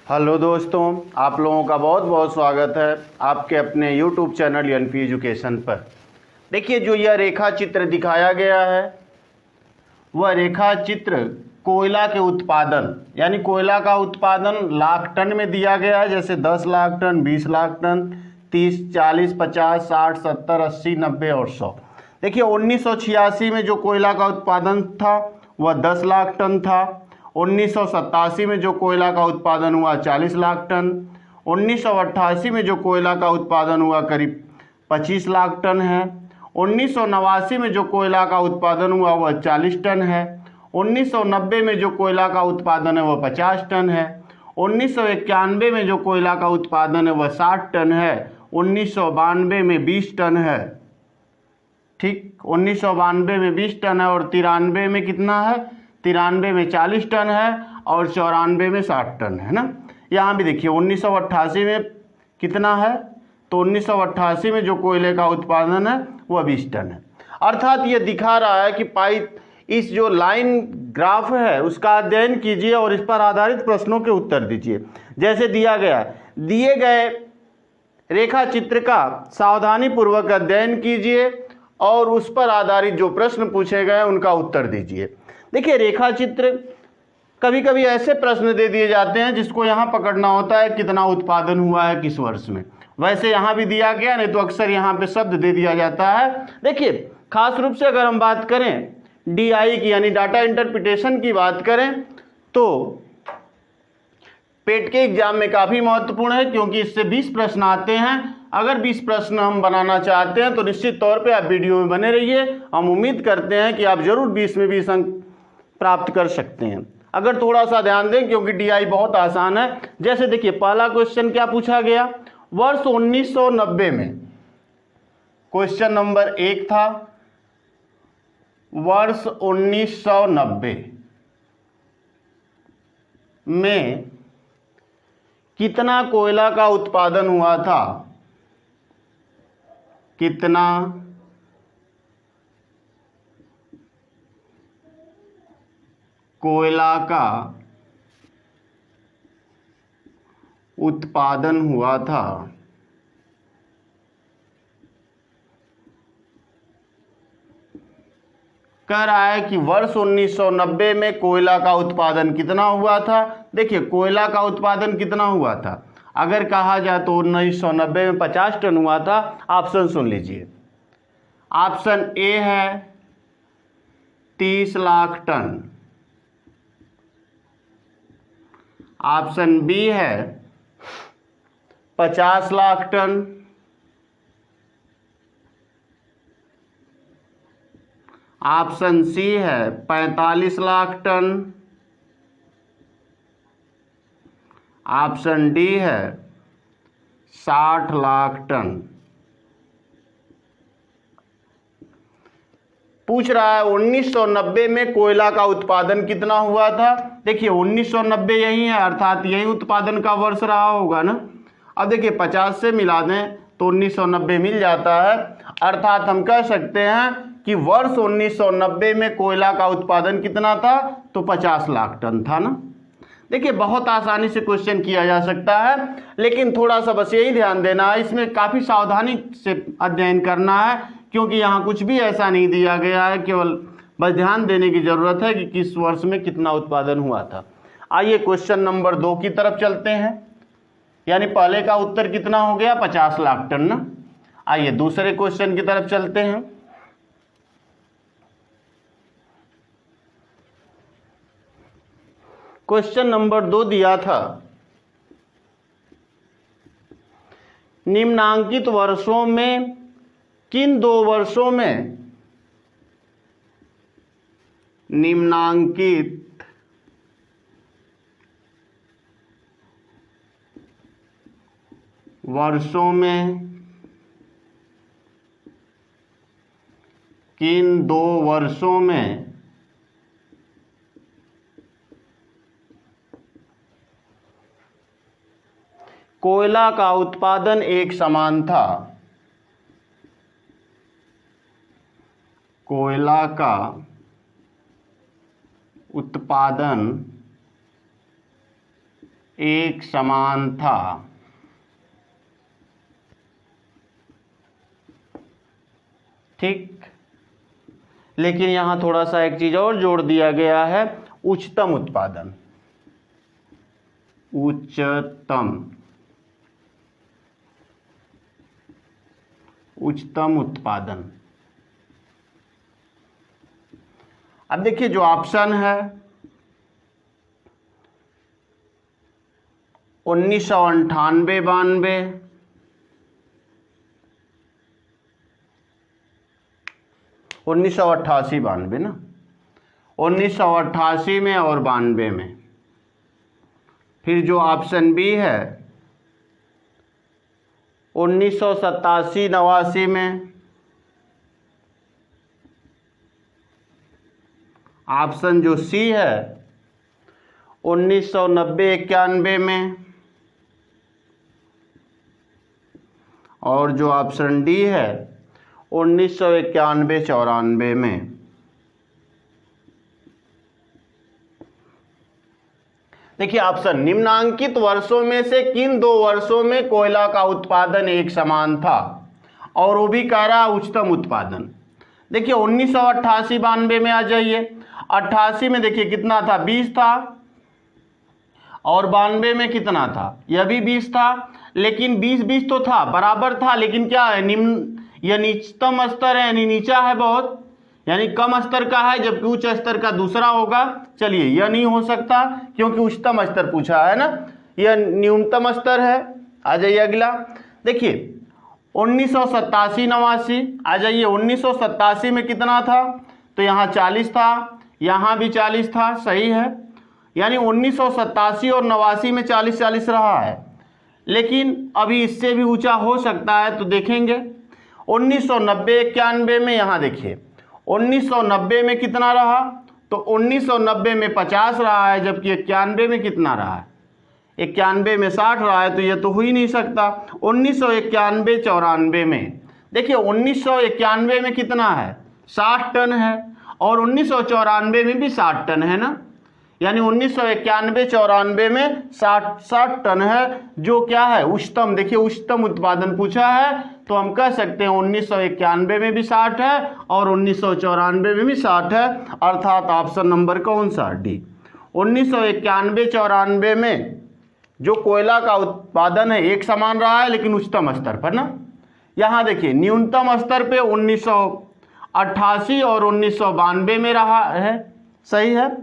Hello दोस्तों, आप लोगों का बहुत बहुत स्वागत है आपके अपने YouTube चैनल एनपी एजुकेशन पर। देखिए, जो यह रेखा चित्र दिखाया गया है वह रेखा चित्र कोयला के उत्पादन यानी कोयला का उत्पादन लाख टन में दिया गया है। जैसे 10 लाख टन, 20 लाख टन, 30, 40, 50, 60, 70, 80, 90 और 100। देखिए, 1986 में जो कोयला का उत्पादन था वह 10 लाख टन था। 1987 में जो कोयला का उत्पादन हुआ 40 लाख टन। 1988 में जो कोयला का उत्पादन हुआ करीब 25 लाख टन है। 1989 में जो कोयला का उत्पादन हुआ वह 40 टन है। 1990 में जो कोयला का उत्पादन है वह 50 टन है। 1991 में जो कोयला का उत्पादन है वह 60 टन है। 1992 में 20 टन है। ठीक, 1992 में 20 टन है और 93 में कितना है? 93 में 40 टन है और 94 में 60 टन है ना। यहाँ भी देखिए 1988 में कितना है, तो 1988 में जो कोयले का उत्पादन है वह 20 टन है। अर्थात ये दिखा रहा है कि इस जो लाइन ग्राफ है उसका अध्ययन कीजिए और इस पर आधारित प्रश्नों के उत्तर दीजिए। जैसे दिया गया, दिए गए रेखा चित्र का सावधानी पूर्वक अध्ययन कीजिए और उस पर आधारित जो प्रश्न पूछे गए उनका उत्तर दीजिए। देखिए, रेखा चित्र कभी कभी ऐसे प्रश्न दे दिए जाते हैं जिसको यहाँ पकड़ना होता है कितना उत्पादन हुआ है किस वर्ष में। वैसे यहाँ भी दिया गया, नहीं तो अक्सर यहाँ पे शब्द दे दिया जाता है। देखिए, खास रूप से अगर हम बात करें DI की यानी डाटा इंटरप्रिटेशन की बात करें तो पेट के एग्जाम में काफ़ी महत्वपूर्ण है, क्योंकि इससे 20 प्रश्न आते हैं। अगर 20 प्रश्न हम बनाना चाहते हैं तो निश्चित तौर पे आप वीडियो में बने रहिए। हम उम्मीद करते हैं कि आप जरूर 20 में 20 अंक प्राप्त कर सकते हैं अगर थोड़ा सा ध्यान दें, क्योंकि DI बहुत आसान है। जैसे देखिए, पहला क्वेश्चन क्या पूछा गया, वर्ष 1990 में क्वेश्चन नंबर 1 था। वर्ष 1990 में कितना कोयला का उत्पादन हुआ था? कितना कोयला का उत्पादन हुआ था? कह रहा है कि वर्ष 1990 में कोयला का उत्पादन कितना हुआ था। देखिए, कोयला का उत्पादन कितना हुआ था अगर कहा जाए तो 1990 में 50 टन हुआ था। ऑप्शन सुन लीजिए। ऑप्शन ए है 30 लाख टन। ऑप्शन बी है 50 लाख टन। ऑप्शन सी है 45 लाख टन। ऑप्शन डी है 60 लाख टन। पूछ रहा है 1990 में कोयला का उत्पादन कितना हुआ था। देखिए, 1990 यही है, अर्थात यही उत्पादन का वर्ष रहा होगा ना। अब देखिए, 50 से मिला दें तो 1990 मिल जाता है। अर्थात हम कह सकते हैं कि वर्ष 1990 में कोयला का उत्पादन कितना था, तो 50 लाख टन था ना। देखिए, बहुत आसानी से क्वेश्चन किया जा सकता है, लेकिन थोड़ा सा बस यही ध्यान देना है, इसमें काफ़ी सावधानी से अध्ययन करना है, क्योंकि यहाँ कुछ भी ऐसा नहीं दिया गया है। केवल बस ध्यान देने की ज़रूरत है कि किस वर्ष में कितना उत्पादन हुआ था। आइए क्वेश्चन नंबर 2 की तरफ चलते हैं। यानी पहले का उत्तर कितना हो गया, 50 लाख टन ना। आइए दूसरे क्वेश्चन की तरफ चलते हैं। क्वेश्चन नंबर 2 दिया था, निम्नांकित वर्षों में किन 2 वर्षों में निम्नांकित वर्षों में किन 2 वर्षों में कोयला का उत्पादन एक समान था। कोयला का उत्पादन एक समान था। ठीक, लेकिन यहां थोड़ा सा एक चीज और जोड़ दिया गया है, उच्चतम उत्पादन। उच्चतम उत्पादन। अब देखिए जो ऑप्शन है 1998-92, 1988-92 ना, 1988 में और 92 में। फिर जो ऑप्शन बी है 1987-89 में। ऑप्शन जो सी है 1990-91 में। और जो ऑप्शन डी है 1991-94 में। देखिए ऑप्शन, निम्नांकित वर्षों में से किन दो वर्षों में कोयला का उत्पादन एक समान था, और वो भी कह रहा उच्चतम उत्पादन। देखिए 1988-92 में आ जाइए। 88 में देखिए कितना था, 20 था, और 92 में कितना था, यह भी 20 था। लेकिन 20-20 तो था, बराबर था, लेकिन क्या है, निम्न, यह नीचतम स्तर है, यानी नीचा है बहुत, यानी कम स्तर का है, जबकि उच्च स्तर का दूसरा होगा। चलिए यह नहीं हो सकता क्योंकि उच्चतम स्तर पूछा है ना, यह न्यूनतम स्तर है। आ जाइए अगला, देखिए 1987-89 आ जाइए। 1987 में कितना था, तो यहाँ 40 था, यहाँ भी 40 था, सही है। यानी 1987 और 89 में 40-40 रहा है, लेकिन अभी इससे भी ऊंचा हो सकता है, तो देखेंगे 1990-91 में। यहाँ देखिए 1990 में कितना रहा, तो 1990 में 50 रहा है, जबकि 91 में कितना रहा है, 91 में 60 रहा है, तो यह तो हो ही नहीं सकता। 1991-94 में देखिए 1991 में कितना है, 60 टन है, और 1994 में भी 60 टन है ना, यानी 1991-94 में 60 टन है, जो क्या है, उच्चतम। देखिए उच्चतम उत्पादन पूछा है, तो हम कह सकते हैं 1991 में भी 60 है और 1994 में भी 60 है, अर्थात ऑप्शन नंबर कौन सा, डी। 1991-94 में जो कोयला का उत्पादन है एक समान रहा है, लेकिन उच्चतम स्तर पर ना। यहाँ देखिए न्यूनतम स्तर पे 1988 और 1992 में रहा है, सही है।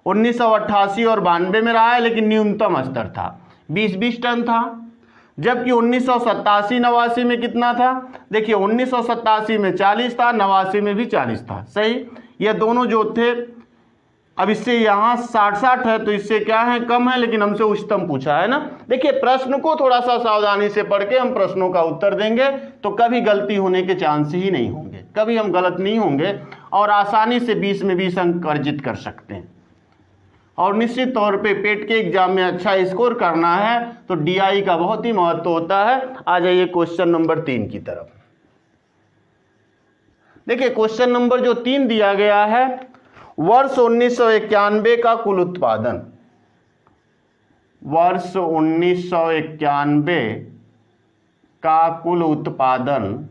1988 और 92 में रहा है, लेकिन न्यूनतम स्तर था 20-20 टन था। जबकि 1987-89 में कितना था, देखिए 1987 में 40 था, 89 में भी 40 था, सही। ये दोनों जो थे, अब इससे यहाँ 60-60 है, तो इससे क्या है, कम है, लेकिन हमसे उच्चतम पूछा है ना। देखिए प्रश्न को थोड़ा सा सावधानी से पढ़ के हम प्रश्नों का उत्तर देंगे, तो कभी गलती होने के चांस ही नहीं होंगे, कभी हम गलत नहीं होंगे, और आसानी से 20 में 20 अंक अर्जित कर सकते हैं। और निश्चित तौर पे पेट के एग्जाम में अच्छा स्कोर करना है, तो डीआई का बहुत ही महत्व होता है। आ जाइए क्वेश्चन नंबर 3 की तरफ। देखिए क्वेश्चन नंबर जो 3 दिया गया है, वर्ष 1991 का कुल उत्पादन। वर्ष 1991 का कुल उत्पादन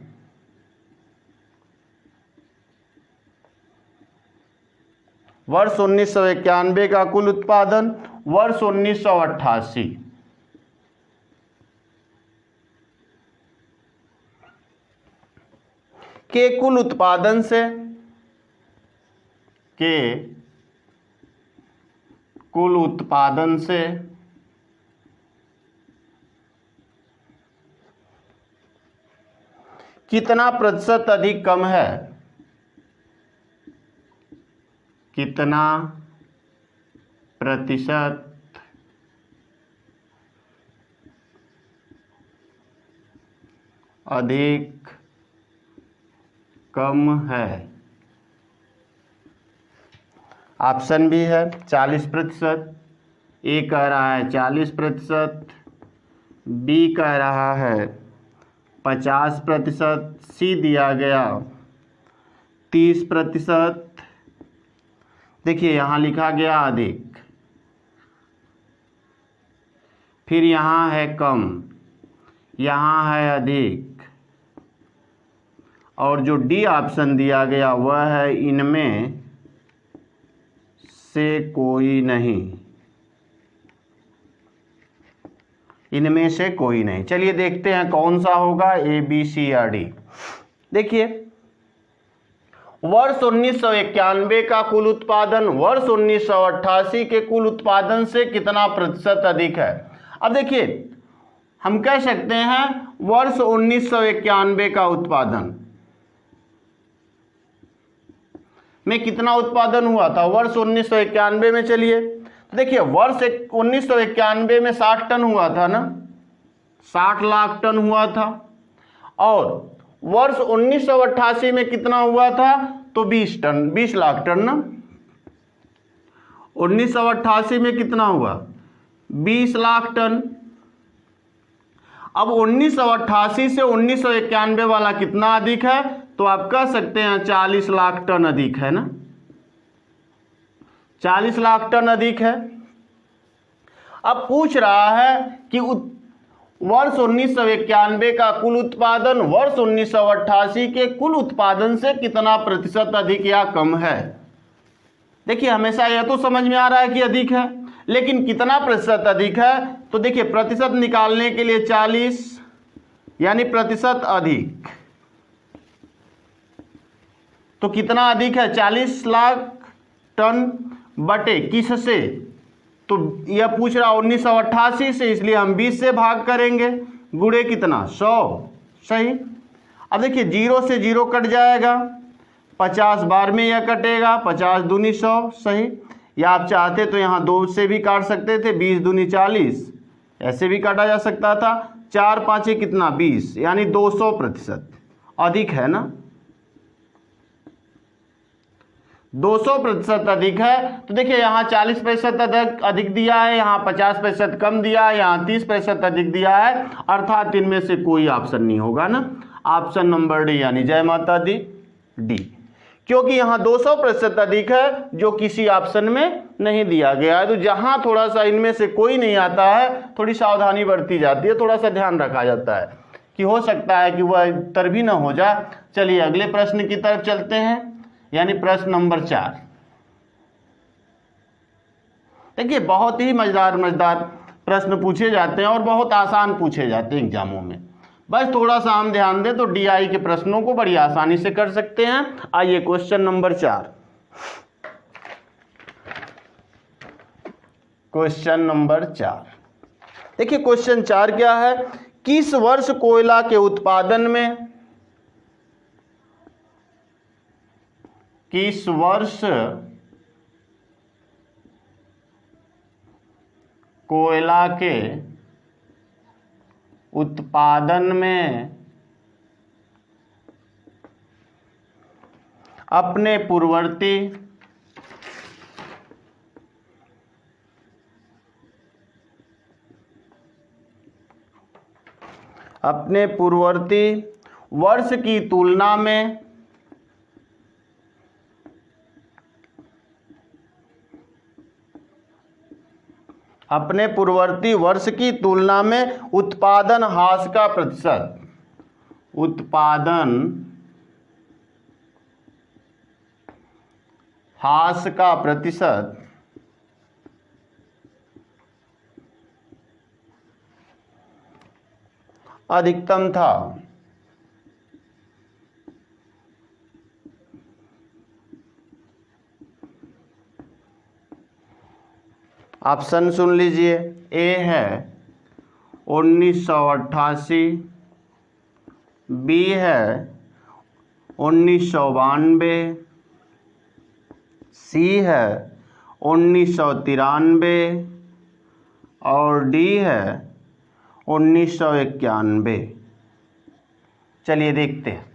वर्ष 1991 का कुल उत्पादन वर्ष 1988 के कुल उत्पादन से कितना प्रतिशत अधिक कम है, कितना प्रतिशत अधिक कम है। ऑप्शन भी है 40%, ए कह रहा है 40%, बी कह रहा है 50%, सी दिया गया 30%। देखिए यहाँ लिखा गया अधिक। फिर यहाँ है कम, यहाँ है अधिक, और जो डी ऑप्शन दिया गया वह है इनमें से कोई नहीं, इनमें से कोई नहीं। चलिए देखते हैं कौन सा होगा, ए बी सी या डी। देखिए वर्ष 1991 का कुल उत्पादन वर्ष 1988 के कुल उत्पादन से कितना प्रतिशत अधिक है। अब देखिए हम कह सकते हैं वर्ष 1991 का उत्पादन में कितना उत्पादन हुआ था, वर्ष 1991 में। चलिए देखिए वर्ष 1991 में 60 टन हुआ था ना, 60 लाख टन हुआ था, और वर्ष 1988 में कितना हुआ था, तो 20 टन, 20 लाख टन ना। 1988 में कितना हुआ, 20 लाख टन। अब 1988 से 1991 वाला कितना अधिक है, तो आप कह सकते हैं 40 लाख टन अधिक है ना, 40 लाख टन अधिक है। अब पूछ रहा है कि वर्ष 1991 का कुल उत्पादन वर्ष 1988 के कुल उत्पादन से कितना प्रतिशत अधिक या कम है। देखिए हमेशा यह तो समझ में आ रहा है कि अधिक है, लेकिन कितना प्रतिशत अधिक है, तो देखिए प्रतिशत निकालने के लिए 40 यानी प्रतिशत अधिक, तो कितना अधिक है, 40 लाख टन बटे किससे, तो यह पूछ रहा 1988 से, इसलिए हम 20 से भाग करेंगे, गुणे कितना 100, सही। अब देखिए 0 से 0 कट जाएगा, 50 बार में यह कटेगा, 50 दूनी 100, सही। या आप चाहते तो यहाँ 2 से भी काट सकते थे, 20 दूनी 40, ऐसे भी काटा जा सकता था। 4 5 कितना 20, यानी 200% अधिक है ना, 200% अधिक है। तो देखिए यहाँ 40% अधिक दिया है, यहाँ 50% कम दिया है, यहाँ 30% अधिक दिया है, अर्थात इनमें से कोई ऑप्शन नहीं होगा ना, ऑप्शन नंबर डी यानी जय माता दी डी, क्योंकि यहाँ 200% अधिक है जो किसी ऑप्शन में नहीं दिया गया है। तो जहाँ थोड़ा सा इनमें से कोई नहीं आता है, थोड़ी सावधानी बरती जाती है, थोड़ा सा ध्यान रखा जाता है कि हो सकता है कि वह उत्तर भी ना हो जाए। चलिए अगले प्रश्न की तरफ चलते हैं, यानी प्रश्न नंबर 4। देखिए बहुत ही मजेदार प्रश्न पूछे जाते हैं और बहुत आसान पूछे जाते हैं एग्जामों में, बस थोड़ा सा हम ध्यान दें तो डीआई के प्रश्नों को बड़ी आसानी से कर सकते हैं। आइए क्वेश्चन नंबर 4। क्वेश्चन नंबर 4, देखिए क्वेश्चन 4 क्या है, किस वर्ष कोयला के उत्पादन में, किस वर्ष कोयला के उत्पादन में अपने पूर्ववर्ती वर्ष की तुलना में अपने पूर्ववर्ती वर्ष की तुलना में उत्पादन ह्रास का प्रतिशत, उत्पादन ह्रास का प्रतिशत अधिकतम था। ऑप्शन सुन लीजिए, ए है 1988, बी है 1992, सी है 1993 और डी है 1991। चलिए देखते हैं।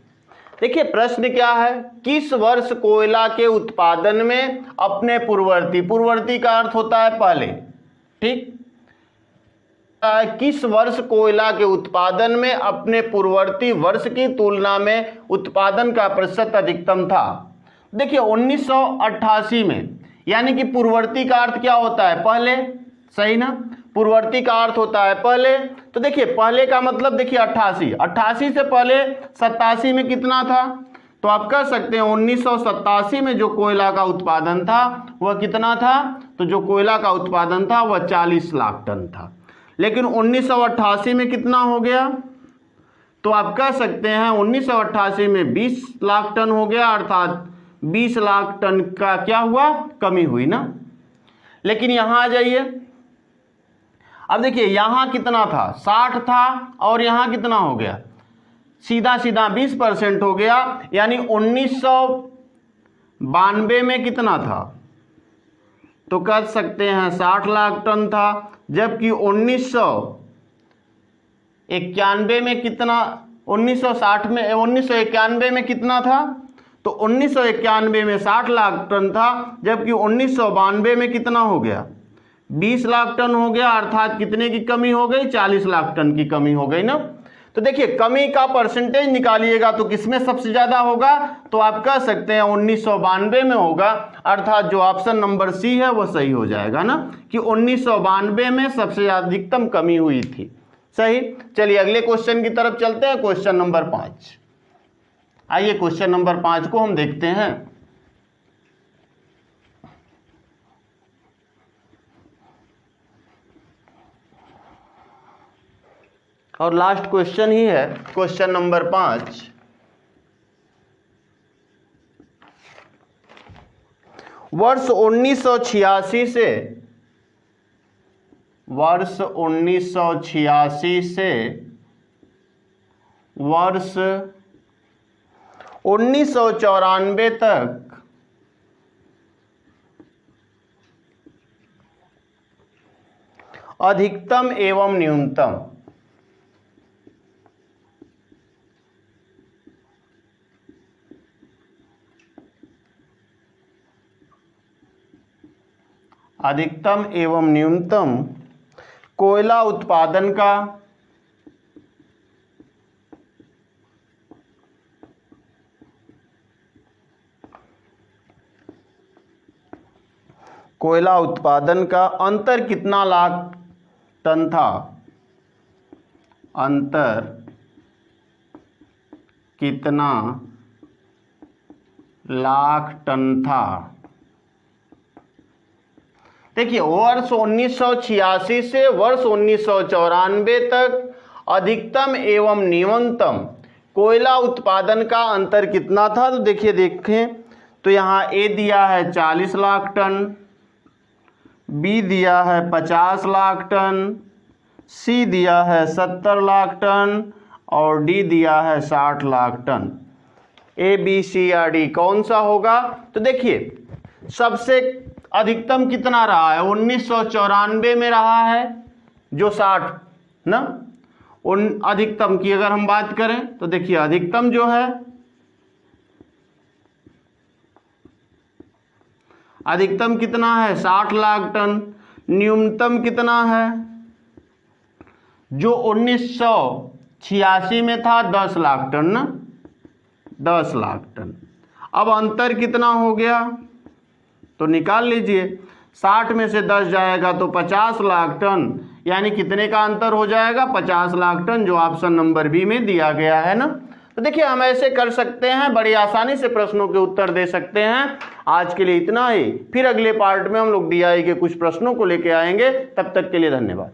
देखिए प्रश्न क्या है, किस वर्ष कोयला के उत्पादन में अपने पूर्ववर्ती का अर्थ होता है पहले, ठीक, किस वर्ष कोयला के उत्पादन में अपने पूर्ववर्ती वर्ष की तुलना में उत्पादन का प्रतिशत अधिकतम था। देखिए 1988 में, यानी कि पूर्ववर्ती का अर्थ क्या होता है, पहले, सही ना, पूर्ववर्ती का अर्थ होता है पहले। तो देखिए पहले का मतलब देखिए 88, 88 से पहले 87 में कितना था, तो आप कह सकते हैं 1987 में जो कोयला का उत्पादन था वह कितना था, तो जो कोयला का उत्पादन था वह 40 लाख टन था। लेकिन 1988 में कितना हो गया, तो आप कह सकते हैं 1988 में 20 लाख टन हो गया, अर्थात 20 लाख टन का क्या हुआ, कमी हुई ना। लेकिन यहाँ आ जाइए, अब देखिए यहाँ कितना था, 60 था, और यहाँ कितना हो गया, सीधा सीधा 20% हो गया, यानी 1992 में कितना था, तो कह सकते हैं 60 लाख टन था। जबकि 1991 में कितना, 1991 में कितना था, तो 1991 में 60 लाख टन था, जबकि 1992 में कितना हो गया, 20 लाख टन हो गया, अर्थात कितने की कमी हो गई, 40 लाख टन की कमी हो गई ना। तो देखिए कमी का परसेंटेज निकालिएगा तो किसमें सबसे ज़्यादा होगा, तो आप कह सकते हैं 1992 में होगा, अर्थात जो ऑप्शन नंबर सी है वो सही हो जाएगा ना, कि 1992 में सबसे अधिकतम कमी हुई थी। सही। चलिए अगले क्वेश्चन की तरफ चलते हैं, क्वेश्चन नंबर 5। आइए क्वेश्चन नंबर 5 को हम देखते हैं। और लास्ट क्वेश्चन ही है, क्वेश्चन नंबर 5। वर्ष 1986 से वर्ष 1994 तक अधिकतम एवं न्यूनतम कोयला उत्पादन का अंतर कितना लाख टन था, अंतर कितना लाख टन था। देखिए वर्ष 1986 से वर्ष 1994 तक अधिकतम एवं न्यूनतम कोयला उत्पादन का अंतर कितना था, तो देखिए देखें तो यहाँ ए दिया है 40 लाख टन, बी दिया है 50 लाख टन, सी दिया है 70 लाख टन और डी दिया है 60 lakh ton. A B C या डी कौन सा होगा, तो देखिए सबसे अधिकतम कितना रहा है, 1994 में रहा है जो 60 ना। उन अधिकतम की अगर हम बात करें तो देखिए अधिकतम जो है, अधिकतम कितना है 60 लाख टन, न्यूनतम कितना है जो 1986 में था 10 लाख टन ना, 10 लाख टन। अब अंतर कितना हो गया तो निकाल लीजिए, 60 में से 10 जाएगा तो 50 लाख टन, यानी कितने का अंतर हो जाएगा, 50 लाख टन, जो ऑप्शन नंबर बी में दिया गया है ना। तो देखिए हम ऐसे कर सकते हैं, बड़ी आसानी से प्रश्नों के उत्तर दे सकते हैं। आज के लिए इतना ही, फिर अगले पार्ट में हम लोग डीआई के कुछ प्रश्नों को लेके आएंगे। तब तक के लिए धन्यवाद।